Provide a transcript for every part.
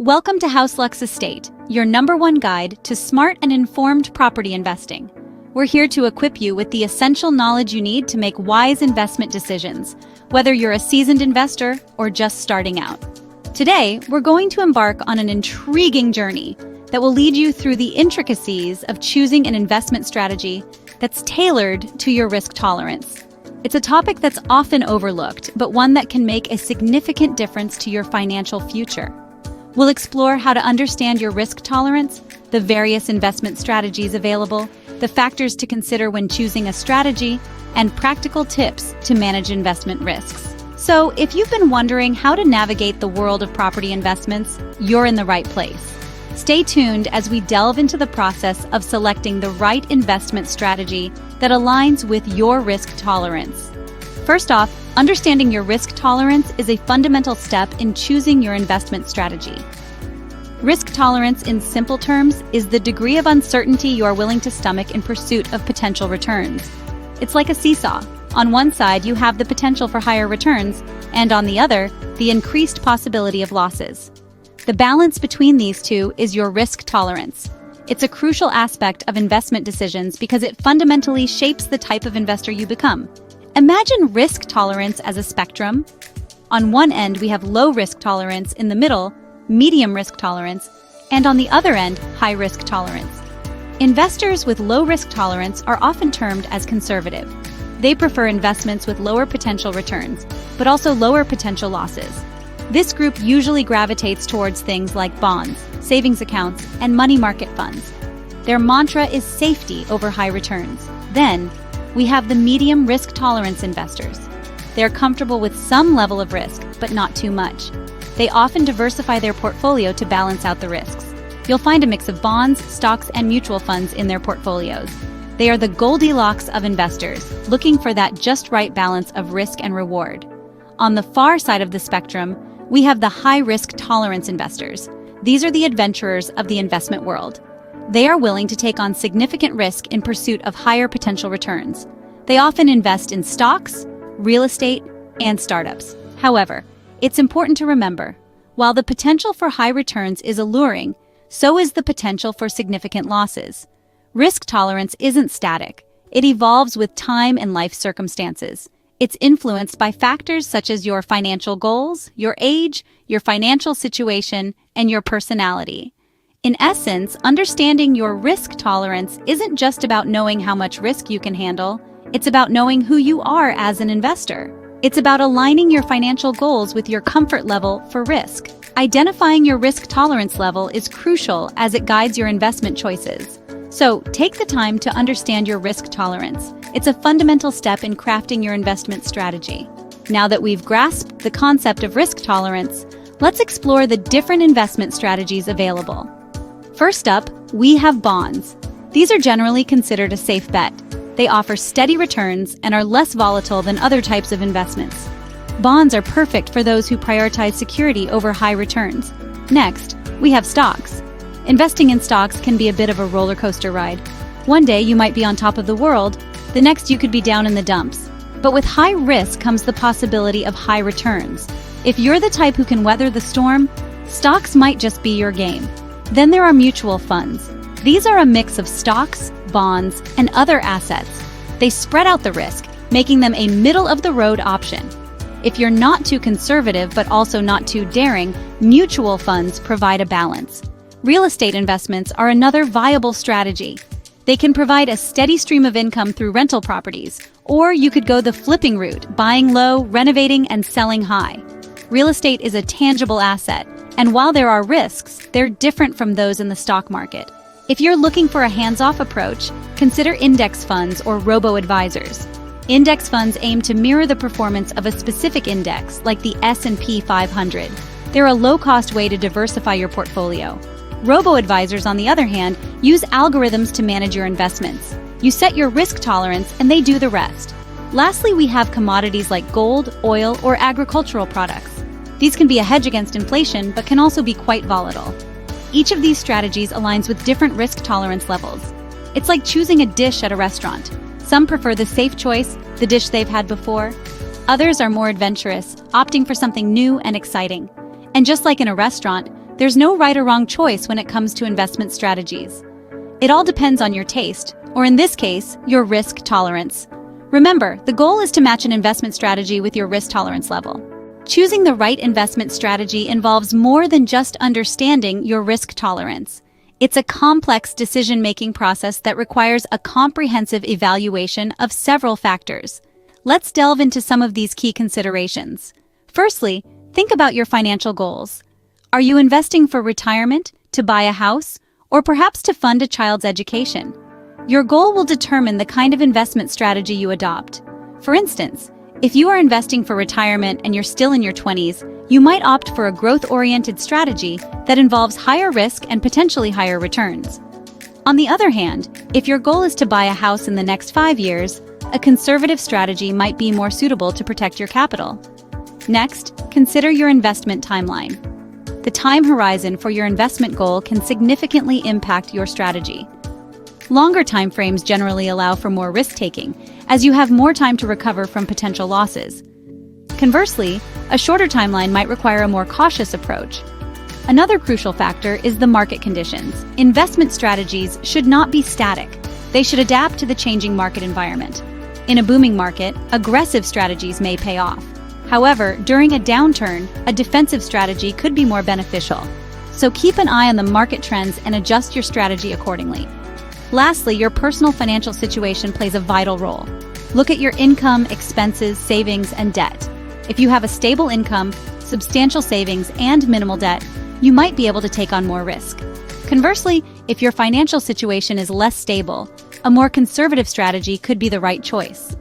Welcome to Houseel Lux Estate, your #1 guide to smart and informed property investing. We're here to equip you with the essential knowledge you need to make wise investment decisions, whether you're a seasoned investor or just starting out. Today, we're going to embark on an intriguing journey that will lead you through the intricacies of choosing an investment strategy that's tailored to your risk tolerance. It's a topic that's often overlooked, but one that can make a significant difference to your financial future. We'll explore how to understand your risk tolerance, the various investment strategies available, the factors to consider when choosing a strategy, and practical tips to manage investment risks. So, if you've been wondering how to navigate the world of property investments, you're in the right place. Stay tuned as we delve into the process of selecting the right investment strategy that aligns with your risk tolerance. First off, understanding your risk tolerance is a fundamental step in choosing your investment strategy. Risk tolerance, in simple terms, is the degree of uncertainty you are willing to stomach in pursuit of potential returns. It's like a seesaw. On one side, you have the potential for higher returns, and on the other, the increased possibility of losses. The balance between these two is your risk tolerance. It's a crucial aspect of investment decisions because it fundamentally shapes the type of investor you become. Imagine risk tolerance as a spectrum. On one end, we have low risk tolerance, in the middle, medium risk tolerance, and on the other end, high risk tolerance. Investors with low risk tolerance are often termed as conservative. They prefer investments with lower potential returns, but also lower potential losses. This group usually gravitates towards things like bonds, savings accounts, and money market funds. Their mantra is safety over high returns. Then, we have the medium risk tolerance investors. They're comfortable with some level of risk, but not too much. They often diversify their portfolio to balance out the risks. You'll find a mix of bonds, stocks, and mutual funds in their portfolios. They are the Goldilocks of investors, looking for that just right balance of risk and reward. On the far side of the spectrum, we have the high risk tolerance investors. These are the adventurers of the investment world. They are willing to take on significant risk in pursuit of higher potential returns. They often invest in stocks, real estate, and startups. However, it's important to remember, while the potential for high returns is alluring, so is the potential for significant losses. Risk tolerance isn't static. It evolves with time and life circumstances. It's influenced by factors such as your financial goals, your age, your financial situation, and your personality. In essence, understanding your risk tolerance isn't just about knowing how much risk you can handle. It's about knowing who you are as an investor. It's about aligning your financial goals with your comfort level for risk. Identifying your risk tolerance level is crucial as it guides your investment choices. So, take the time to understand your risk tolerance. It's a fundamental step in crafting your investment strategy. Now that we've grasped the concept of risk tolerance, let's explore the different investment strategies available. First up, we have bonds. These are generally considered a safe bet. They offer steady returns and are less volatile than other types of investments. Bonds are perfect for those who prioritize security over high returns. Next, we have stocks. Investing in stocks can be a bit of a roller coaster ride. One day you might be on top of the world, the next you could be down in the dumps. But with high risk comes the possibility of high returns. If you're the type who can weather the storm, stocks might just be your game. Then there are mutual funds. These are a mix of stocks, bonds, and other assets. They spread out the risk, making them a middle-of-the-road option. If you're not too conservative but also not too daring, mutual funds provide a balance. Real estate investments are another viable strategy. They can provide a steady stream of income through rental properties, or you could go the flipping route, buying low, renovating, and selling high. Real estate is a tangible asset, and while there are risks, they're different from those in the stock market. If you're looking for a hands-off approach, consider index funds or robo-advisors. Index funds aim to mirror the performance of a specific index, like the S&P 500. They're a low-cost way to diversify your portfolio. Robo-advisors, on the other hand, use algorithms to manage your investments. You set your risk tolerance, and they do the rest. Lastly, we have commodities like gold, oil, or agricultural products. These can be a hedge against inflation, but can also be quite volatile. Each of these strategies aligns with different risk tolerance levels. It's like choosing a dish at a restaurant. Some prefer the safe choice, the dish they've had before. Others are more adventurous, opting for something new and exciting. And just like in a restaurant, there's no right or wrong choice when it comes to investment strategies. It all depends on your taste, or in this case, your risk tolerance. Remember, the goal is to match an investment strategy with your risk tolerance level. Choosing the right investment strategy involves more than just understanding your risk tolerance. It's a complex decision-making process that requires a comprehensive evaluation of several factors. Let's delve into some of these key considerations. Firstly, think about your financial goals. Are you investing for retirement, to buy a house, or perhaps to fund a child's education? Your goal will determine the kind of investment strategy you adopt. For instance, if you are investing for retirement and you're still in your 20s, you might opt for a growth-oriented strategy that involves higher risk and potentially higher returns. On the other hand, if your goal is to buy a house in the next 5 years, a conservative strategy might be more suitable to protect your capital. Next, consider your investment timeline. The time horizon for your investment goal can significantly impact your strategy. Longer time frames generally allow for more risk-taking, as you have more time to recover from potential losses. Conversely, a shorter timeline might require a more cautious approach. Another crucial factor is the market conditions. Investment strategies should not be static. They should adapt to the changing market environment. In a booming market, aggressive strategies may pay off. However, during a downturn, a defensive strategy could be more beneficial. So keep an eye on the market trends and adjust your strategy accordingly. Lastly, your personal financial situation plays a vital role. Look at your income, expenses, savings, and debt. If you have a stable income, substantial savings, and minimal debt, you might be able to take on more risk. Conversely, if your financial situation is less stable, a more conservative strategy could be the right choice.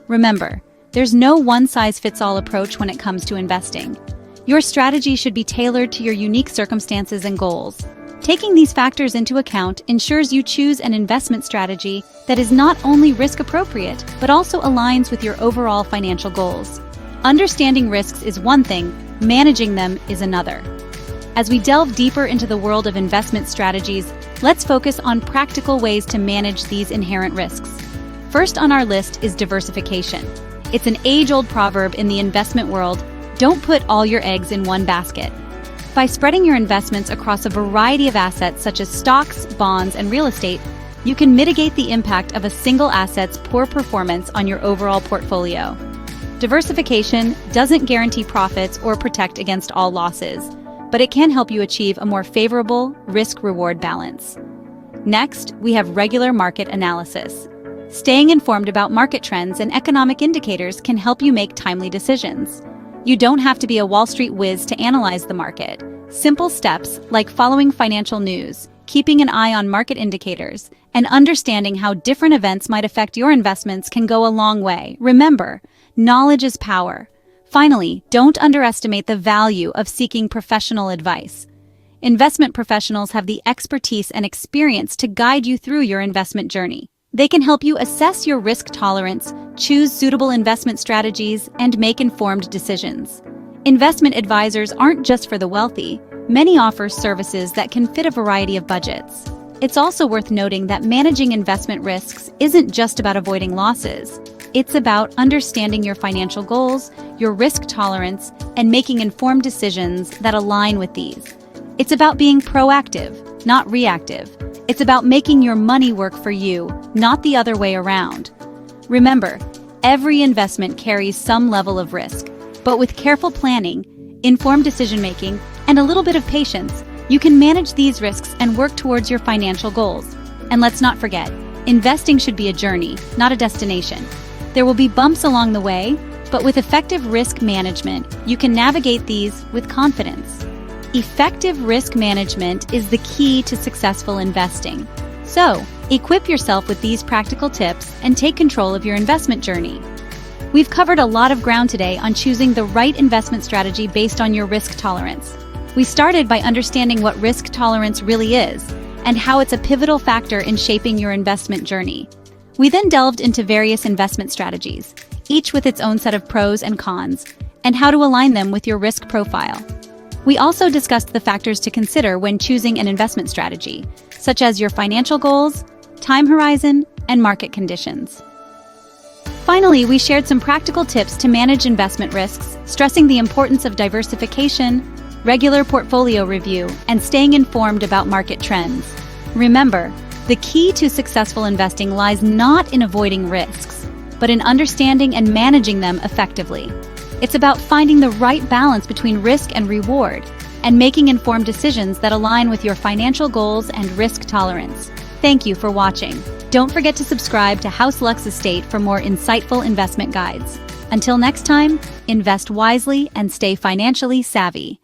Remember, there's no one-size-fits-all approach when it comes to investing. Your strategy should be tailored to your unique circumstances and goals. Taking these factors into account ensures you choose an investment strategy that is not only risk-appropriate, but also aligns with your overall financial goals. Understanding risks is one thing, managing them is another. As we delve deeper into the world of investment strategies, let's focus on practical ways to manage these inherent risks. First on our list is diversification. It's an age-old proverb in the investment world: don't put all your eggs in one basket. By spreading your investments across a variety of assets such as stocks, bonds, and real estate, you can mitigate the impact of a single asset's poor performance on your overall portfolio. Diversification doesn't guarantee profits or protect against all losses, but it can help you achieve a more favorable risk-reward balance. Next, we have regular market analysis. Staying informed about market trends and economic indicators can help you make timely decisions. You don't have to be a Wall Street whiz to analyze the market. Simple steps like following financial news, keeping an eye on market indicators, and understanding how different events might affect your investments can go a long way. Remember, knowledge is power. Finally, don't underestimate the value of seeking professional advice. Investment professionals have the expertise and experience to guide you through your investment journey. They can help you assess your risk tolerance, choose suitable investment strategies, and make informed decisions. Investment advisors aren't just for the wealthy. Many offer services that can fit a variety of budgets. It's also worth noting that managing investment risks isn't just about avoiding losses. It's about understanding your financial goals, your risk tolerance, and making informed decisions that align with these. It's about being proactive, not reactive. It's about making your money work for you, not the other way around. Remember, every investment carries some level of risk, but with careful planning, informed decision-making, and a little bit of patience, you can manage these risks and work towards your financial goals. And let's not forget, investing should be a journey, not a destination. There will be bumps along the way, but with effective risk management, you can navigate these with confidence. Effective risk management is the key to successful investing. So, equip yourself with these practical tips and take control of your investment journey. We've covered a lot of ground today on choosing the right investment strategy based on your risk tolerance. We started by understanding what risk tolerance really is and how it's a pivotal factor in shaping your investment journey. We then delved into various investment strategies, each with its own set of pros and cons, and how to align them with your risk profile. We also discussed the factors to consider when choosing an investment strategy, such as your financial goals, time horizon, and market conditions. Finally, we shared some practical tips to manage investment risks, stressing the importance of diversification, regular portfolio review, and staying informed about market trends. Remember, the key to successful investing lies not in avoiding risks, but in understanding and managing them effectively. It's about finding the right balance between risk and reward, and making informed decisions that align with your financial goals and risk tolerance. Thank you for watching. Don't forget to subscribe to Houseel Lux Estate for more insightful investment guides. Until next time, invest wisely and stay financially savvy.